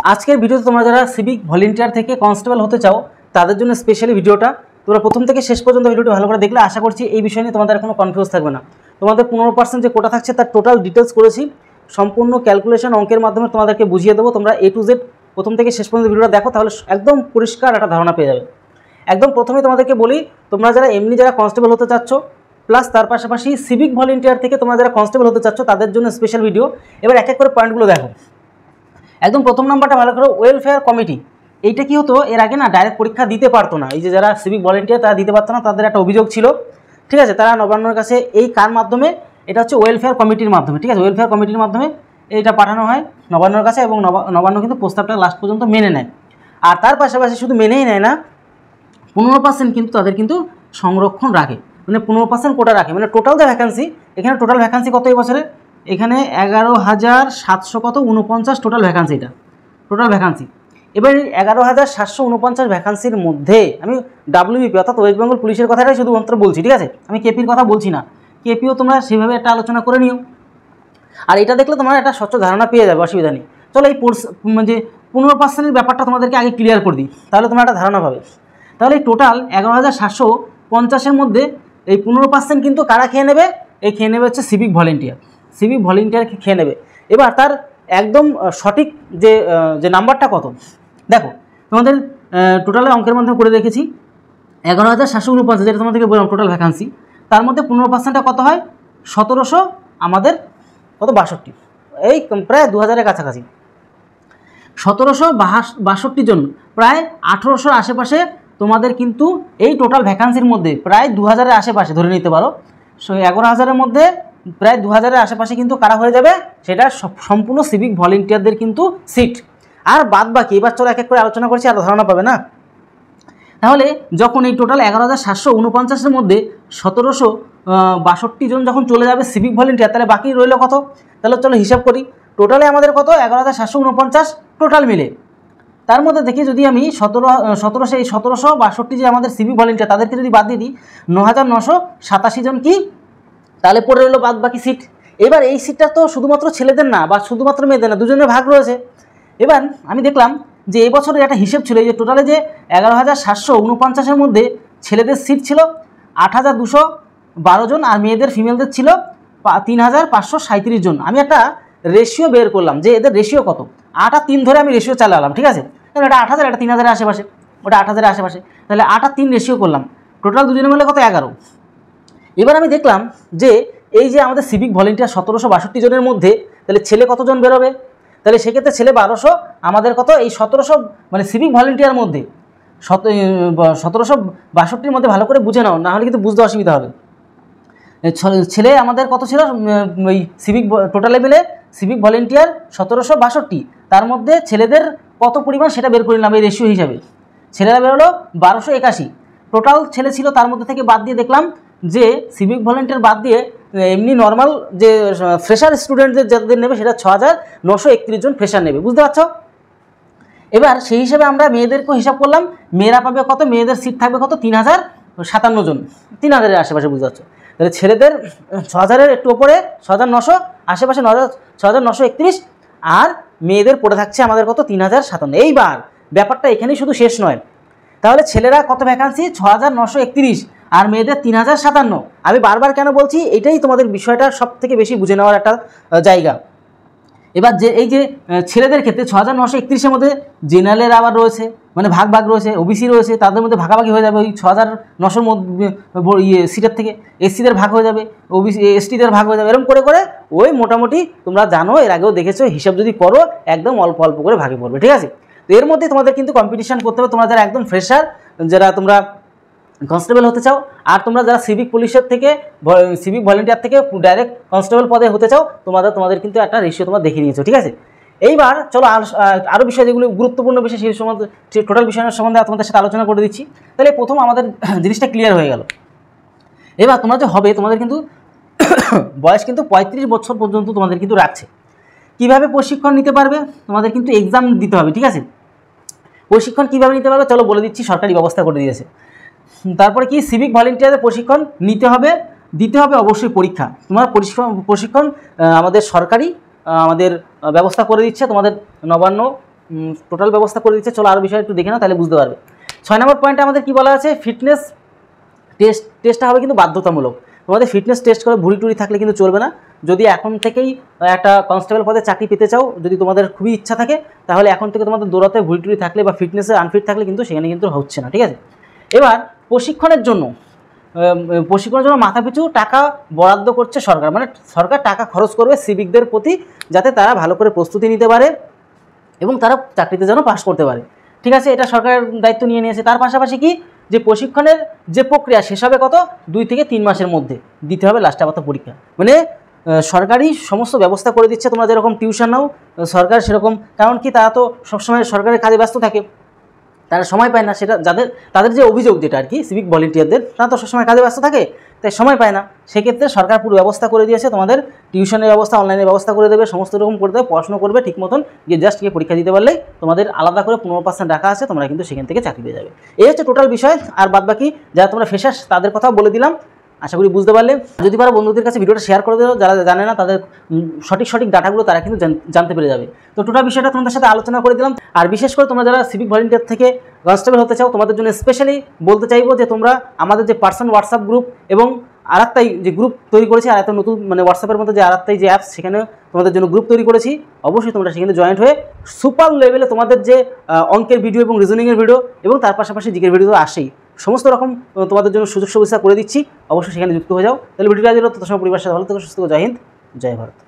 আজকের ভিডিওতে তোমরা যারা সিভিক ভলেন্টিয়ার থেকে কনস্টেবল হতে চাও তাদের জন্য স্পেশালি ভিডিওটা। তোমরা প্রথম থেকে শেষ পর্যন্ত ভিডিওটি ভালো করে দেখলে আশা করছি এই বিষয় নিয়ে তোমাদের কোনো কনফিউজ থাকবে না। তোমাদের 15% যে কোটা থাকছে তার টোটাল ডিটেলস করেছি, সম্পূর্ণ ক্যালকুলেশন অঙ্কের মাধ্যমে তোমাদেরকে বুঝিয়ে দেবো। তোমরা A to Z প্রথম থেকে শেষ পর্যন্ত ভিডিওটা দেখো, তাহলে একদম পরিষ্কার একটা ধারণা পেয়ে যাবে। একদম প্রথমে তোমাদেরকে বলি, তোমরা যারা এমনি যারা কনস্টেবল হতে চাচ্ছ প্লাস তার পাশাপাশি সিভিক ভলেন্টিয়ার থেকে তোমরা যারা কনস্টেবল হতে চাচ্ছ তাদের জন্য স্পেশাল ভিডিও। এবার এক এক করে পয়েন্টগুলো দেখো। একদম প্রথম নাম্বারটা ভালো করে, ওয়েলফেয়ার কমিটি। এইটা কি হতো, এর আগে না ডাইরেক্ট পরীক্ষা দিতে পারতো না। এই যে যারা সিভিক ভলেন্টিয়ার তারা দিতে পারতো না, তাদের একটা অভিযোগ ছিল, ঠিক আছে। তারা নবান্নর কাছে এই কার মাধ্যমে, এটা হচ্ছে ওয়েলফেয়ার কমিটির মাধ্যমে, ঠিক আছে। ওয়েলফেয়ার কমিটির মাধ্যমে এইটা পাঠানো হয় নবান্নর কাছে, এবং নবান্ন কিন্তু প্রস্তাবটা লাস্ট পর্যন্ত মেনে নেয়। আর তার পাশাপাশি শুধু মেনেই নেয় না, 15% কিন্তু তাদের কিন্তু সংরক্ষণ রাখে, মানে 15% কোটা রাখে। মানে টোটাল যে ভ্যাকান্সি, এখানে টোটাল ভ্যাকান্সি কত এই বছরে, এখানে 11,749 টোটাল ভ্যাকান্সি, এটা টোটাল ভ্যাকান্সি। এবার 11,749 ভ্যাকান্সির মধ্যে আমি WBP অর্থাৎ ওয়েস্ট বেঙ্গল পুলিশের কথাটাই শুধুমাত্র বলছি, ঠিক আছে। আমি কেপির কথা বলছি না, কেপিও তোমরা সেভাবে একটা আলোচনা করে নিও। আর এটা দেখলে তোমার একটা স্বচ্ছ ধারণা পেয়ে যাবে, অসুবিধা নেই। চলো এই মানে 15%-এর ব্যাপারটা তোমাদেরকে আগে ক্লিয়ার করে দিই, তাহলে তোমরা একটা ধারণা পাবে। তাহলে এই টোটাল 11,750-এর মধ্যে এই 15% কিন্তু কারা খেয়ে নেবে, এই খেয়ে নেবে হচ্ছে সিভিক ভলেন্টিয়ার। সিভিক ভলেন্টিয়ারকে খেয়ে নেবে। এবার তার একদম সঠিক যে নাম্বারটা কত দেখো, তোমাদের টোটালে অঙ্কের মাধ্যমে করে রেখেছি 11,749, যেটা তোমাদেরকে বললাম টোটাল ভ্যাকান্সি। তার মধ্যে 15%টা কত হয়, 1700 আমাদের কত 62, এই প্রায় 2000-এর কাছাকাছি। 1762 জন, প্রায় 1800-র আশেপাশে তোমাদের কিন্তু এই টোটাল ভ্যাকান্সির মধ্যে প্রায় 2000-এর আশেপাশে ধরে নিতে পারো। 11,000-এর মধ্যে প্রায় 2000-এর আশেপাশে কিন্তু কারা হয়ে যাবে, সেটা সম্পূর্ণ সিভিক ভলেন্টিয়ারদের কিন্তু সিট। আর বাদ বাকি এবার চলো এক এক করে আলোচনা করছি, আর ধারণা পাবে না। তাহলে যখন এই টোটাল 11,749-এর মধ্যে 1762 জন যখন চলে যাবে সিভিক ভলেন্টিয়ার, তাহলে বাকি রইল কত, তাহলে চলো হিসাব করি। টোটালে আমাদের কত, 11,749 টোটাল মিলে। তার মধ্যে দেখি যদি আমি 1762 যে আমাদের সিভিক ভলেন্টিয়ার তাদেরকে যদি বাদ দিয়ে দিই, 9,987 জন কি, তাহলে পড়ে রইল বাদ বাকি সিট। এবার এই সিটটা তো শুধুমাত্র ছেলেদের না বা শুধুমাত্র মেয়েদের না, দুজনের ভাগ রয়েছে। এবার আমি দেখলাম যে এই বছরের একটা হিসেব ছিল, এই যে টোটালে যে 11,749-এর মধ্যে ছেলেদের সিট ছিল 8,212 জন, আর মেয়েদের ফিমেলদের ছিল 3,537 জন। আমি একটা রেশিও বের করলাম যে এদের রেশিও কত, 8 আর 3 ধরে আমি রেশিও চালালাম, ঠিক আছে। তাহলে এটা 8,000, এটা 3,000-এর আশেপাশে, ওটা 8,000-এর আশেপাশে, তাহলে 8 আর 3 রেশিও করলাম, টোটাল দুজনে মিলে কত 11। এবার আমি দেখলাম যে এই যে আমাদের সিভিক ভলেন্টিয়ার 1762 জনের মধ্যে তাহলে ছেলে কতজন বেরোবে, তাহলে সেক্ষেত্রে ছেলে 1200, আমাদের কত এই 1700, মানে সিভিক ভলেন্টিয়ার মধ্যে 1762-র মধ্যে ভালো করে বুঝে নাও, না হলে কিন্তু বুঝতে অসুবিধা হবে। ছেলে আমাদের কত ছিল, ওই সিভিক টোটালে মিলে সিভিক ভলেন্টিয়ার 1762, তার মধ্যে ছেলেদের কত পরিমাণ সেটা বের করে নিলাম এই রেশিও হিসাবে। ছেলেরা বেরোলো 1281, টোটাল ছেলে ছিল, তার মধ্যে থেকে বাদ দিয়ে দেখলাম যে সিভিক ভলেন্টিয়ার বাদ দিয়ে এমনি নর্মাল যে ফ্রেশার স্টুডেন্টদের যাদের নেবে সেটা 6,931 জন ফ্রেশার নেবে, বুঝতে পারছো। এবার সেই হিসেবে আমরা মেয়েদেরকেও হিসাব করলাম, মেয়েরা পাবে কত, মেয়েদের সিট থাকবে কত 3,057 জন, 3,000-এর আশেপাশে, বুঝতে পারছো। তাহলে ছেলেদের 6,000-এর একটু ওপরে 6,900 আশেপাশে, 6,931, আর মেয়েদের পড়ে থাকছে আমাদের কত 3,057। এইবার ব্যাপারটা এখানেই শুধু শেষ নয়, তাহলে ছেলেরা কত ভ্যাকান্সি 6,931, আর মেয়েদের 3,057। আমি বারবার কেন বলছি, এটাই তোমাদের বিষয়টা সব থেকে বেশি বুঝে নেওয়ার একটা জায়গা। এবার যে এই যে ছেলেদের ক্ষেত্রে 6,931-এর মধ্যে জেনারেলের আবার রয়েছে, মানে ভাগ ভাগ রয়েছে, ওবিসি রয়েছে, তাদের মধ্যে ভাগাভাগি হয়ে যাবে ওই 6,900 মধ্যে সিটের থেকে। এসসিদের ভাগ হয়ে যাবে, ওবিসি এসটিদের ভাগ হয়ে যাবে, এরকম করে করে ওই মোটামুটি তোমরা জানো, এর আগেও দেখেছো, হিসাব যদি করো একদম অল্প অল্প করে ভাগে পড়বে, ঠিক আছে। তো এর মধ্যে তোমাদের কিন্তু কম্পিটিশান করতে হবে, তোমরা যারা একদম ফ্রেশার, যারা তোমরা কনস্টেবল হতে চাও, আর তোমরা যারা সিভিক পুলিশের থেকে সিভিক ভলেন্টিয়ার থেকে ডাইরেক্ট কনস্টেবল পদে হতে চাও, তোমাদের কিন্তু একটা রেশিও তোমরা দেখে নিয়েছো, ঠিক আছে। এইবার চলো আরও বিষয় যেগুলো গুরুত্বপূর্ণ বিষয় সেই সম্বন্ধে, টোটাল বিষয়ের সম্বন্ধে তোমাদের সাথে আলোচনা করে দিচ্ছি। তাহলে প্রথম আমাদের জিনিসটা ক্লিয়ার হয়ে গেল। এবার তোমরা যে হবে, তোমাদের কিন্তু বয়স কিন্তু 35 বছর পর্যন্ত তোমাদের কিন্তু রাখছে। কিভাবে প্রশিক্ষণ নিতে পারবে, তোমাদের কিন্তু এক্সাম দিতে হবে, ঠিক আছে। প্রশিক্ষণ কীভাবে নিতে পারবে চলো বলে দিচ্ছি, সরকারি ব্যবস্থা করে দিয়েছে। তারপরে কি, সিভিক ভলেন্টিয়ারের প্রশিক্ষণ নিতে হবে, দিতে হবে অবশ্যই পরীক্ষা। তোমার প্রশিক্ষণ আমাদের সরকারি আমাদের ব্যবস্থা করে দিচ্ছে, তোমাদের নবান্ন টোটাল ব্যবস্থা করে দিচ্ছে। চলো আরও বিষয় একটু দেখে নাও, তাহলে বুঝতে পারবে। 6 নম্বর পয়েন্টে আমাদের কী বলা আছে, ফিটনেস টেস্টটা হবে কিন্তু বাধ্যতামূলক। তোমাদের ফিটনেস টেস্ট করে ভুঁড়ি টুড়ি থাকলে কিন্তু চলবে না। যদি এখন থেকেই একটা কনস্টেবল পদে চাকরি পেতে চাও, যদি তোমাদের খুবই ইচ্ছা থাকে, তাহলে এখন থেকে তোমাদের দৌড়াতে ভুঁড়ি টুড়ি থাকলে বা ফিটনেসে আনফিট থাকলে কিন্তু সেখানে কিন্তু হচ্ছে না, ঠিক আছে। এবার প্রশিক্ষণের জন্য মাথাপিছু টাকা বরাদ্দ করছে সরকার, মানে সরকার টাকা খরচ করবে সিভিকদের প্রতি, যাতে তারা ভালো করে প্রস্তুতি নিতে পারে এবং তারা চাকরিতে যেন পাশ করতে পারে, ঠিক আছে। এটা সরকারের দায়িত্ব নিয়ে নিয়েছে। তার পাশাপাশি কি, যে প্রশিক্ষণের যে প্রক্রিয়া শেষ হবে কত, 2 থেকে 3 মাসের মধ্যে দিতে হবে লাস্ট আপাতত পরীক্ষা। মানে সরকারি সমস্ত ব্যবস্থা করে দিচ্ছে। তোমরা যেরকম টিউশন নাও, সরকার সেরকম, কারণ কি তারা তো সবসময় সরকারের কাজে ব্যস্ত থাকে, তারা সময় পায় না। সেটা তাদের যে অভিযোগ যেটা আর কি, সিভিক ভলেন্টিয়ারদের, তারা তো সবসময় কাজে ব্যস্ত থাকে, তাই সময় পায় না। সেক্ষেত্রে সরকার পুরো ব্যবস্থা করে দিয়েছে, তোমাদের টিউশনের ব্যবস্থা, অনলাইনের ব্যবস্থা করে দেবে, সমস্ত রকম করে দেবে, পড়াশোনা করবে ঠিক মতন, গিয়ে জাস্ট গিয়ে পরীক্ষা দিতে পারলেই তোমাদের আলাদা করে 15% রাখা আছে, তোমরা কিন্তু সেখান থেকে চাকরি পেয়ে যাবে। এই হচ্ছে টোটাল বিষয়। আর বাদবাকি যারা তোমরা ফ্রেশার্স তাদের কথাও বলে দিলাম, আশা করি বুঝতে পারলে। যদি পারো বন্ধুদের কাছে ভিডিওটা শেয়ার করে দেবো, যারা জানে না তাদের সঠিক ডাটাগুলো তারা কিন্তু জানতে পেরে যাবে। তো টোটাল বিষয়টা তোমাদের সাথে আলোচনা করে দিলাম। আর বিশেষ করে তোমরা যারা সিভিক ভলেন্টিয়ার থেকে কনস্টেবল হতে চাও, তোমাদের জন্য স্পেশালি বলতে চাইবো যে তোমরা আমাদের যে পার্সোনাল হোয়াটসঅ্যাপ গ্রুপ এবং আরেকটাই যে গ্রুপ তৈরি করেছি, আর একটা নতুন মানে হোয়াটসঅ্যাপের মধ্যে যে আরেকটাই যে অ্যাপস, সেখানে তোমাদের জন্য গ্রুপ তৈরি করেছি। অবশ্যই তোমরা সেখানে জয়েন্ট হয়ে সুপার লেভেলে তোমাদের যে অঙ্কের ভিডিও এবং রিজনিংয়ের ভিডিও এবং তার পাশাপাশি জিকের ভিডিও তো আসেই, সমস্ত রকম তোমাদের জন্য সুযোগ সুবিধা করে দিচ্ছি। অবশ্যই সেখানে যুক্ত হয়ে যাও। তাহলে ভিডিওটা দিল, তত সময় পরিবারের সাথে ভালো থেকো, সুস্থ থেকো। জয় হিন্দ, জয় ভারত।